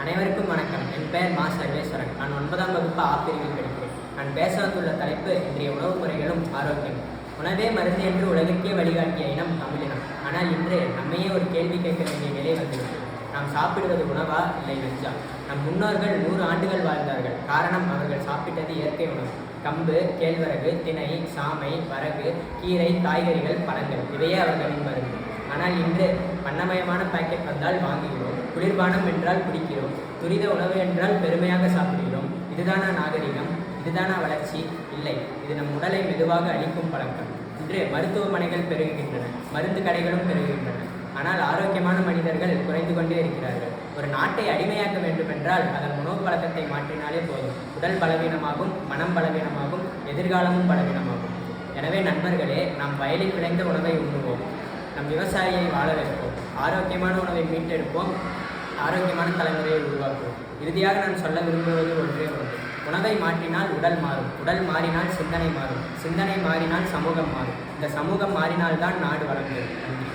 அனைவருக்கும் வணக்கம். என் பெயர் மா சர்வேஸ்வரன். நான் 9ஆம் வகுப்பு ஆ பிரிவில் படிக்கிறேன். நான் பேச வந்துள்ள தலைப்பு இன்றைய உணவு முறைகளும் ஆரோக்கியம். உணவே மருந்து என்று உலகிற்கே வழிகாட்டிய இனம் தமிழினம். ஆனால் இன்று நம்மையே ஒரு கேள்வி கேட்க வேண்டிய நிலை வந்துள்ளது. நாம் சாப்பிடுவது உணவா இல்லை நஞ்சா? நம் முன்னோர்கள் 100 ஆண்டுகள் வாழ்ந்தார்கள். காரணம், அவர்கள் சாப்பிட்டது இயற்கை உணவு. கம்பு, கேழ்வரகு, திணை, சாமை, வரகு, கீரை, காய்கறிகள், பழங்கள் இவையே அவர்களின் மருந்து. ஆனால் இன்று வண்ணமயமான பாக்கெட் வந்தால் வாங்குகிறோம். குளிர்பானம் என்றால் குடிக்கிறோம். துரித உணவு என்றால் பெருமையாக சாப்பிடுகிறோம். இதுதானா நாகரிகம்? இதுதானா வளர்ச்சி? இல்லை, இது நம் உடலை மெதுவாக அழிக்கும் பழக்கம். இன்று மருத்துவமனைகள் பெருகுகின்றன, மருந்து கடைகளும் பெருகுகின்றன. ஆனால் ஆரோக்கியமான மனிதர்கள் குறைந்து கொண்டே இருக்கிறார்கள். ஒரு நாட்டை அடிமையாக்க வேண்டுமென்றால் அதன் உணவு பழக்கத்தை மாற்றினாலே போதும். உடல் பலவீனமாகும், மனம் பலவீனமாகும், எதிர்காலமும் பலவீனமாகும். எனவே நண்பர்களே, நாம் வயலில் விளைந்த உணவை உண்ணுவோம். நம் விவசாயியை வாழ வைப்போம். ஆரோக்கியமான உணவை மீட்டெடுப்போம். ஆரோக்கியமான தலைமுறையை உருவாக்குவோம். இறுதியாக நான் சொல்ல விரும்புவது ஒன்றே ஒன்று. உணவை மாற்றினால் உடல் மாறும். உடல் மாறினால் சிந்தனை மாறும். சிந்தனை மாறினால் சமூகம் மாறும். இந்த சமூகம் மாறினால்தான் நாடு வளர்ந்தது. நன்றி.